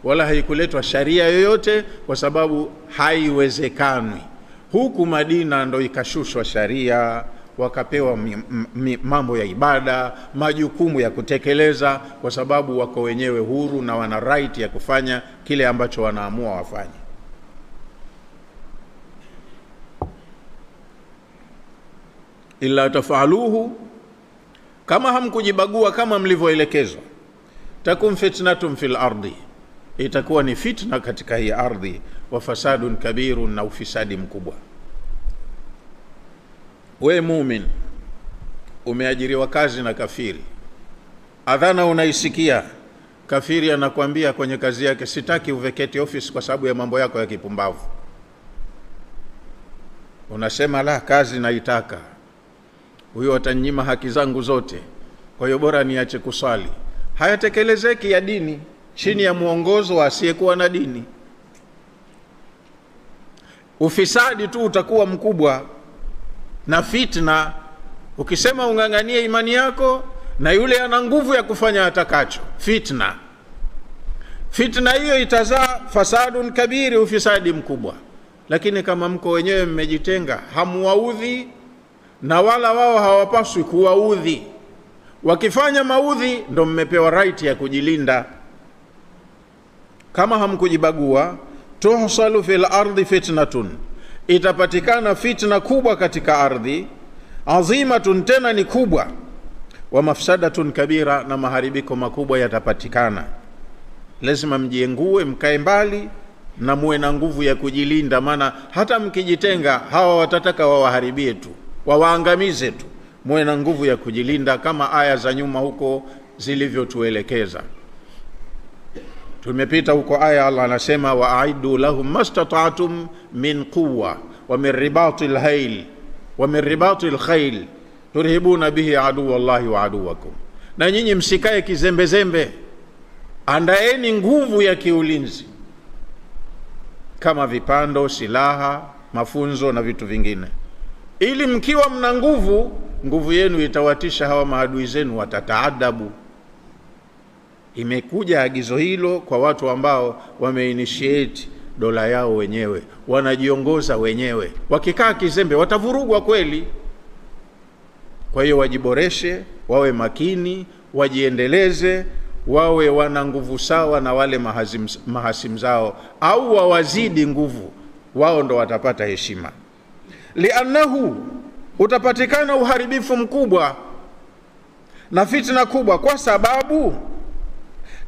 wala haikuletwa sharia yoyote, kwa sababu haiwezekani. Huku Madina ndo ikashushwa sharia, wakapewa mambo ya ibada, majukumu ya kutekeleza, kwa sababu wako wenyewe huru na wana right ya kufanya kile ambacho wanaamua wafanye. Illa tafaluhu, kama hamkujibagua kama mlivyoelekezwa, takum fitnatun fil ardi, itakuwa ni fitna katika hii ardhi, wa fasadun kabirun, na ufisadi mkubwa. We muumini umeajiriwa kazi na kafiri, adhana unaisikia, kafiri anakuambia kwenye kazi yake, sitaki uveketi office kwa sababu ya mambo yako ya kipumbavu. Unasema la, kazi naitaka, huyo atanyima haki zangu zote, kwa hiyo bora niache kusali. Hayatekelezeki ya dini chini ya muongozo wa asiyekuwa na dini. Ufisadi tu utakuwa mkubwa na fitna. Ukisema unganganie imani yako, na yule ana nguvu ya kufanya atakacho, fitna. Fitna hiyo itazaa fasadun kabiri, ufisadi mkubwa. Lakini kama mko wenyewe mmejitenga, hamuwaudhi na wala wao hawapaswi kuwaudhi. Wakifanya maudhi ndo mmepewa right ya kujilinda. kama hamkujibagua, tuhsalu fil ardi fitnatun, itapatikana fitna kubwa katika ardhi, azimatun, tena ni kubwa, wa mafsadatun kabira, na maharibiko makubwa yatapatikana. Lazima mjiengue, mkae mbali na muwe na nguvu ya kujilinda, maana hata mkijitenga hawa watataka wawaharibie tu, wawaangamize tu. Muwe na nguvu ya kujilinda kama aya za nyuma huko zilivyotuelekeza. Tumepita huko aya Allah anasema wa'aidu lahum mastata'tum min quwwa wa min ribatil hayl wa min ribatil khayl turhibuna bihi aduwallahi wa aduwakum, na nyinyi msikae kizembezembe, andaeni nguvu ya kiulinzi kama vipando, silaha, mafunzo na vitu vingine, ili mkiwa mna nguvu yenu itawatisha hawa maadui zenu, watataadabu. Imekuja agizo hilo kwa watu ambao wameinitiate dola yao wenyewe, wanajiongoza wenyewe. Wakikaa kizembe watavurugwa kweli. Kwa hiyo wajiboreshe, wawe makini, wajiendeleze, wawe wana nguvu sawa na wale mahasimu zao, au wawazidi nguvu, wao ndo watapata heshima. Liannahu, utapatikana uharibifu mkubwa na fitna kubwa, kwa sababu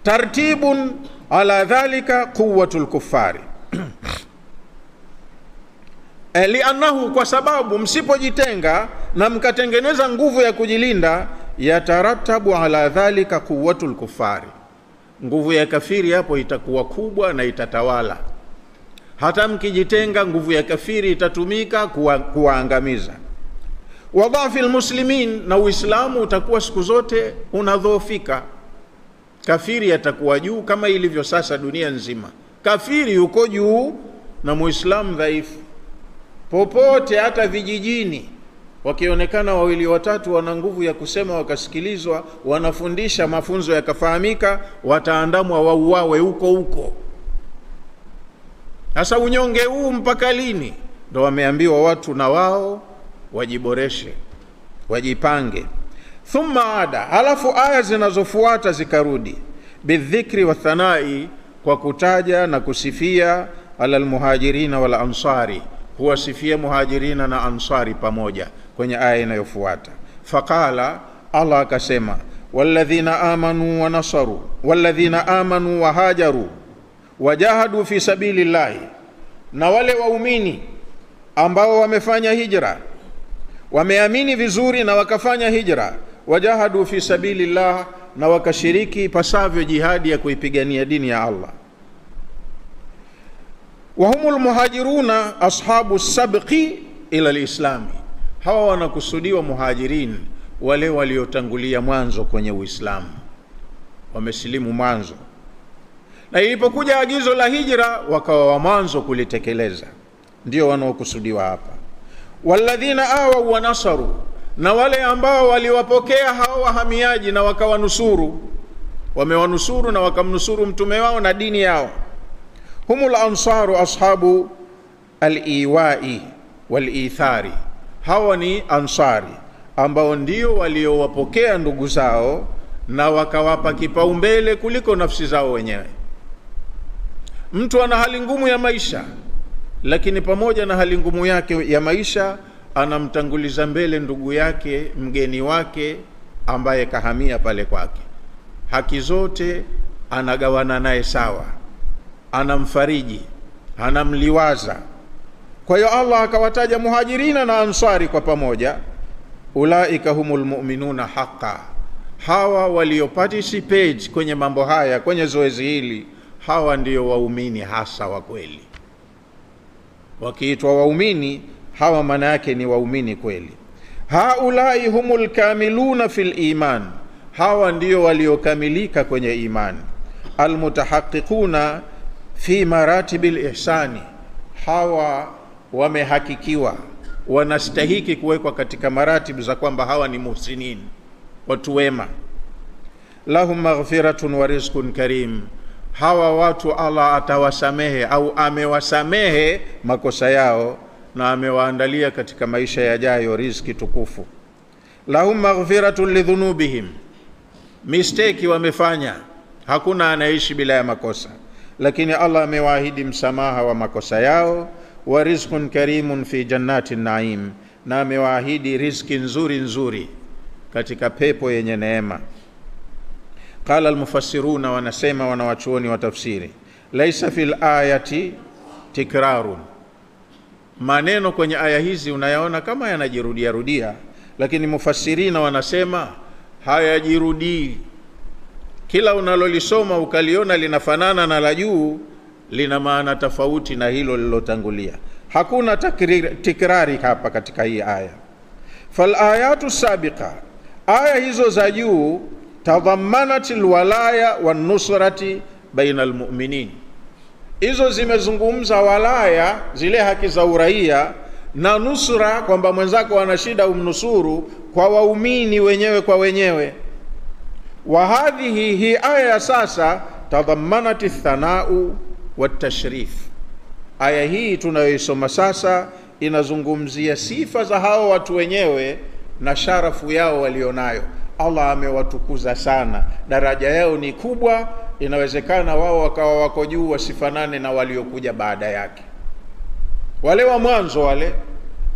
tartibun ala dhalika quwwatul kuffari. Liannahu, kwa sababu msipojitenga na mkatengeneza nguvu ya kujilinda, yataratabu ala dhalika quwwatul kuffari, nguvu ya kafiri hapo itakuwa kubwa na itatawala. Hata mkijitenga, nguvu ya kafiri itatumika kuwaangamiza. Wa dhafil muslimin, na Uislamu utakuwa siku zote unadhoofika. Kafiri atakuwa juu kama ilivyo sasa dunia nzima. Kafiri yuko juu na Muislamu dhaifu. Popote, hata vijijini, wakionekana wawili watatu wana nguvu ya kusema wakasikilizwa, wanafundisha mafunzo yakafahamika, wataandamwa wauawe huko. Sasa unyonge huu mpaka lini? Ndio wameambiwa watu na wao wajiboreshe, wajipange. Thumma ada, halafu aya zinazofuata zikarudi, bidhikri wa thanai, kwa kutaja na kusifia alal muhajirina wal ansari, huwasifia muhajirina na ansari pamoja kwenye aya inayofuata. Faqala, Allah akasema, walladhina amanu wa nasaru, walladhina amanu wa hajaru wajahadu fi sabilillahi, na wale waumini ambao wamefanya hijra, wameamini vizuri na wakafanya hijra, wajahadu fi sabilillah, na wakashiriki pasavyo jihadi ya kuipigania dini ya Allah. Wa humul muhajiruna ashabu sabqi ila alislami, hawa wanakusudiwa muhajirin, wale waliotangulia mwanzo kwenye Uislamu, wamesilimu mwanzo, na ilipokuja agizo la hijra wakawa wa mwanzo kulitekeleza, ndio wanaokusudiwa hapa. Walladhina awaw wa nasaru, na wale ambao waliwapokea hao wahamiaji na wakawanusuru, wamewanusuru na wakamnusuru mtume wao na dini yao. Humul ansaru ashabu al-iwai wal-ithari, hawa ni ansari ambao ndio waliowapokea ndugu zao na wakawapa kipaumbele kuliko nafsi zao wenyewe. Mtu ana hali ngumu ya maisha, lakini pamoja na hali ngumu yake ya maisha anamtanguliza mbele ndugu yake, mgeni wake ambaye kahamia pale kwake. Haki zote anagawana naye sawa, anamfariji, anamliwaza. Kwa hiyo Allah akawataja muhajirina na ansari kwa pamoja, ulaika humul mu'minuna haqqan, hawa walioparticipate kwenye mambo haya, kwenye zoezi hili, hawa ndio waumini hasa wa kweli. Wakiitwa waumini, hawa maana yake ni waumini kweli. Haulai humul kamiluna fil iman, hawa ndio waliokamilika kwenye imani. Almutahaqqiquna fi maratibil ihsani, hawa wamehakikiwa, wanastahiki kuwekwa katika maratibu za kwamba hawa ni muhsinin, watu wema. Lahum maghfiratun wa rizqun karim, hawa watu Allah atawasamehe au amewasamehe makosa yao na amewaandalia katika maisha yajayo riziki tukufu. Lahum maghfiratun lidhunubihim, mistake wamefanya, hakuna anaishi bila ya makosa. lakini Allah amewaahidi msamaha wa makosa yao. Wa rizqun karimun fi jannatin naim, na amewaahidi riziki nzuri nzuri katika pepo yenye neema. Qala almufassiruna, wanasema wanawachuoni wa tafsiri, laisa fil ayati tikrarun. Maneno kwenye aya hizi unayaona kama yanajirudia rudia, lakini mufassirina wanasema hayajirudii. Kila unalolisoma ukaliona linafanana na la juu, lina maana tofauti na hilo lilotangulia. Hakuna tikrari hapa katika hii aya. Fal ayatu sabiqa, aya hizo za juu, tadhammanat alwalaya wan nusrati baina almu'minin. Hizo zimezungumza walaya, zile haki za uraia, na nusra, kwamba mwenzako ana shida umnusuru, kwa waumini wenyewe kwa wenyewe. Wa hadhihi, hi aya sasa, tadhammanat athanau watashrif. Aya hii tunayoisoma sasa inazungumzia sifa za hao watu wenyewe na sharafu yao walionayo. Allah amewatukuza sana, daraja yao ni kubwa. Inawezekana wao wakawa wako juu, wasifanane na waliokuja baada yake. Wale wa mwanzo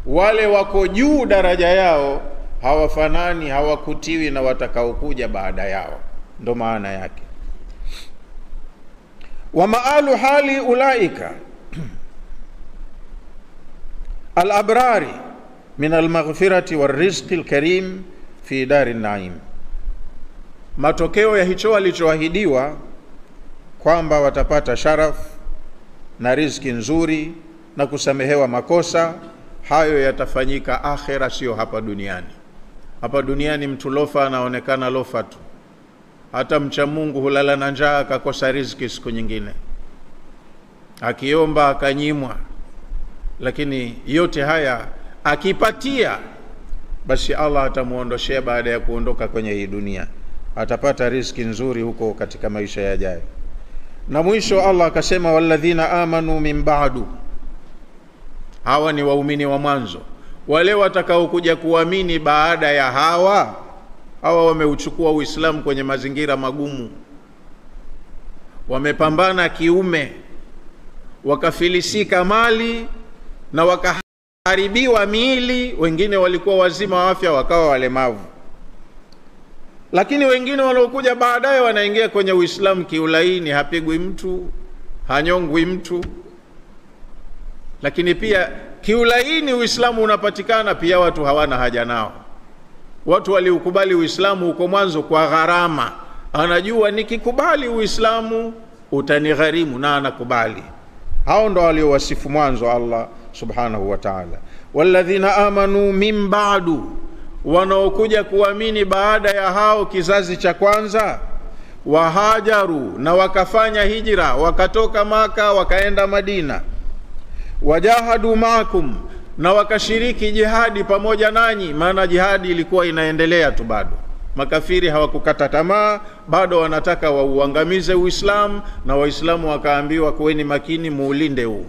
wale wako juu, daraja yao hawafanani, hawakutiwi na watakaokuja baada yao. Ndo maana yake. Wa maalu hali ulaika al-abrari min al-maghfirati war-rizqi al-karim fi darin naim. Matokeo ya hicho walichoahidiwa kwamba watapata sharaf na riziki nzuri na kusamehewa makosa, hayo yatafanyika akhera, sio hapa duniani. Hapa duniani mtu lofa anaonekana lofa tu. Hata mcha Mungu hulala na njaa akakosa riziki siku nyingine, akiomba akanyimwa. Lakini yote haya akipatia, basi Allah atamuondoshea baada ya kuondoka kwenye hii dunia. Atapata riziki nzuri huko katika maisha yajayo. Na mwisho Allah akasema, walladhina amanu min ba'du. Hawa ni waumini wa mwanzo. Wale watakao kuja kuamini baada ya hawa wameuchukua Uislamu kwenye mazingira magumu, wamepambana kiume, wakafilisika mali na wakaharibiwa miili. Wengine walikuwa wazima wa afya wakawa walemavu. Lakini wengine wanaokuja baadaye wanaingia kwenye Uislamu kiulaini, hapigwi mtu, hanyongwi mtu. Lakini pia kiulaini Uislamu unapatikana, pia watu hawana haja nao. Watu waliukubali Uislamu huko mwanzo kwa gharama. Anajua nikikubali Uislamu utanigharimu, na anakubali. Hao ndo waliowasifu mwanzo Allah subhanahu wa ta'ala. Walladhina amanu min ba'du, wanaokuja kuamini baada ya hao kizazi cha kwanza. Wahajaru, na wakafanya hijra, wakatoka Maka wakaenda Madina. Wajahadu ma'akum, na wakashiriki jihadi pamoja nanyi. Maana jihadi ilikuwa inaendelea tu bado. Makafiri hawakukata tamaa, bado wanataka wauangamize Uislamu, na Waislamu wakaambiwa kuweni makini, muulinde huu.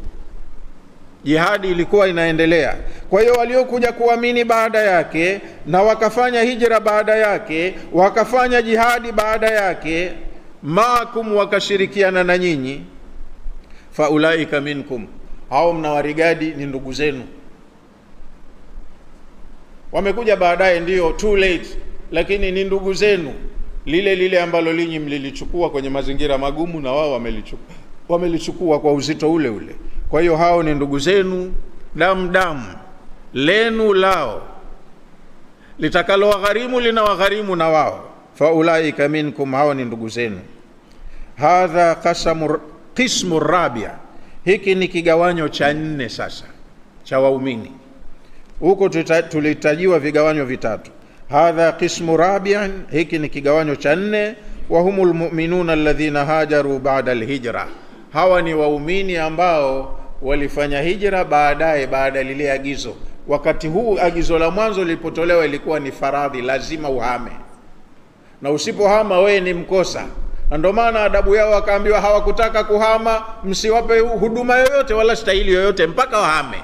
Jihadi ilikuwa inaendelea. Kwa hiyo waliokuja kuamini baada yake na wakafanya hijra baada yake, wakafanya jihadi baada yake, maakum, wakashirikiana na nyinyi, faulaika minkum, hao mnawarigadi ni ndugu zenu. Wamekuja baadaye, ndio too late, lakini ni ndugu zenu. Lile ambalo linyi mlilichukua kwenye mazingira magumu, na wao wamelichukua kwa uzito ule ule. Kwa hiyo hao ni ndugu zenu, damu lenu lao, litakalo wagharimu lina wagharimu na wao. Faulaika minkum, hao ni ndugu zenu. Hadha qismu rabia, hiki ni kigawanyo cha 4 sasa cha waumini. Huko tulitajiwa vigawanyo vitatu. Hadha qismu rabi'an, hiki ni kigawanyo cha 4. Wa humul mu'minuna alladhina hajaru ba'da alhijra, hawa ni waumini ambao walifanya hijra baadaye, baada lile agizo. Wakati huu agizo la mwanzo lilipotolewa ilikuwa ni faradhi, lazima uhame, na usipohama wewe ni mkosa. Na ndio maana adabu yao wakaambiwa hawakutaka kuhama, msiwape huduma yoyote wala stahili yoyote mpaka wahame.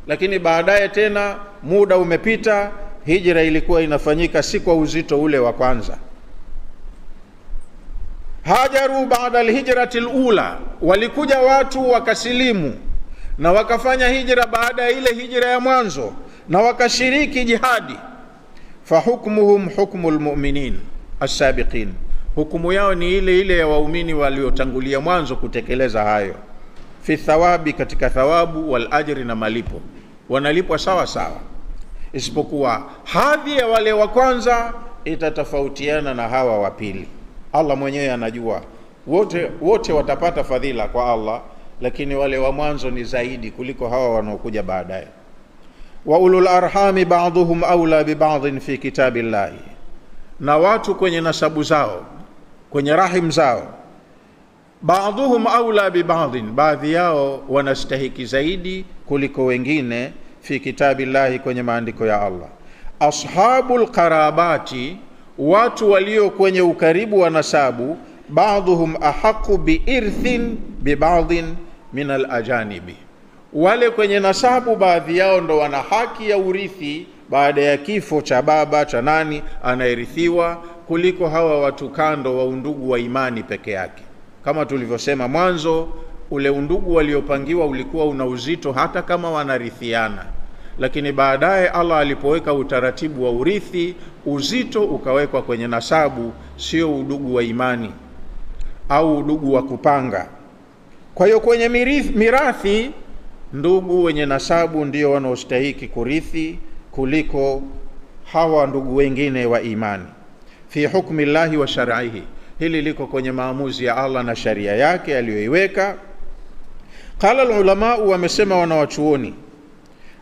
Lakini baadaye tena muda umepita, hijra ilikuwa inafanyika si kwa uzito ule wa kwanza. hajaru baada alhijrati alula, walikuja watu wakasilimu na wakafanya hijra baada ya ile hijra ya mwanzo na wakashiriki jihadi. Fahukmuhum hukmul mu'minin as-sabiqin, hukumu yao ni ile ile ya waumini waliotangulia mwanzo kutekeleza hayo. Fi thawabi, katika thawabu, wal ajri, na malipo, wanalipwa sawa sawa, isipokuwa hadhi ya wale wa kwanza itatofautiana na hawa wa pili. Allah mwenyewe anajua, wote watapata fadhila kwa Allah, lakini wale wa mwanzo ni zaidi kuliko hawa wanaokuja baadaye. Wa ulul arhami ba'dhum aula bi ba'dhin fi kitabillahi, na watu kwenye nasabu zao, kwenye rahim zao, ba'dhum aula bi ba'dhin, baadhi yao wanastahiki zaidi kuliko wengine, fi kitabillahi, kwenye maandiko ya Allah. Ashabul qarabati, watu walio kwenye ukaribu wa nasabu, ba'dhum ahaqu bi irthin bi ba'dhin min al ajanibi, wale kwenye nasabu baadhi yao ndo wana haki ya urithi baada ya kifo cha baba cha nani anayerithiwa, kuliko hawa watu kando wa undugu wa imani peke yake. Kama tulivyosema mwanzo, ule undugu waliopangiwa ulikuwa una uzito hata kama wanarithiana, lakini baadaye Allah alipoweka utaratibu wa urithi, uzito ukawekwa kwenye nasabu, sio udugu wa imani au udugu wa kupanga. Kwa hiyo kwenye mirathi, ndugu wenye nasabu ndio wanaostahiki kurithi kuliko hawa ndugu wengine wa imani. Fi hukmi Allahi wa shar'ihi, hili liko kwenye maamuzi ya Allah na sharia yake aliyoiweka. Qala ulama, wamesema wanawachuoni,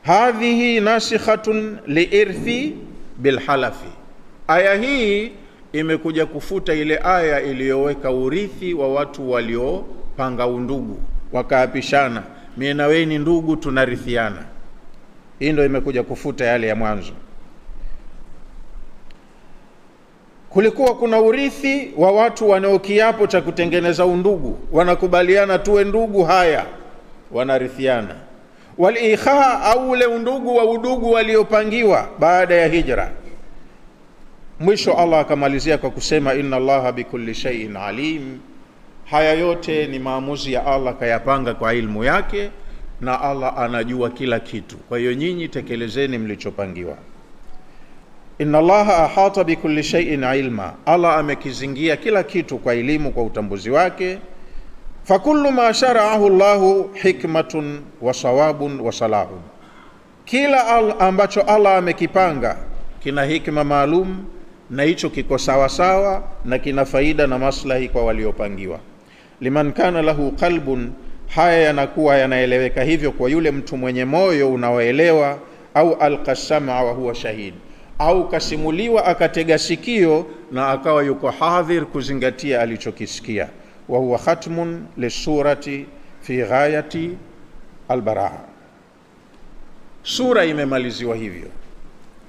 hadhihi nasikhatun liirthi bilhalafi, aya hii imekuja kufuta ile aya iliyoweka urithi wa watu waliopanga undugu wakaapishana, mimi na wewe ni ndugu tunarithiana. Hii ndio imekuja kufuta yale ya mwanzo. Kulikuwa kuna urithi wa watu wanaokiapo cha kutengeneza undugu, wanakubaliana tuwe ndugu, haya wanarithiana. Wal-ikha, au ule undugu wa udugu waliopangiwa baada ya hijra. Mwisho Allah akamalizia kwa kusema inna Allaha bikulli shay'in alim, haya yote ni maamuzi ya Allah, kayapanga kwa ilmu yake, na Allah anajua kila kitu. Kwa hiyo nyinyi tekelezeni mlichopangiwa. Inna Allaha ahata bikulli shay'in ilma, Allah amekizingia kila kitu kwa elimu, kwa utambuzi wake. Fakullu ma shara'ahu Allahu hikmatun wa sawabun wa salahun, kila ambacho Allah amekipanga kina hikma maalum, na hicho kiko sawa sawa na kina faida na maslahi kwa waliopangiwa. Liman kana lahu qalbun, haya yanakuwa yanaeleweka hivyo kwa yule mtu mwenye moyo unaoelewa, au alqasama wa huwa shahid, au kasimuliwa akatega sikio na akawa yuko hadhir kuzingatia alichokisikia. Wa huwa khatmun lisurati fi ghayati albaraa, sura imemaliziwa hivyo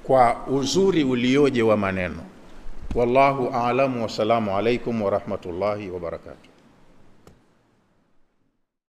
kwa uzuri ulioje wa maneno. Wallahu a'lamu, wa salamu alaykum wa rahmatullahi wa barakatuh.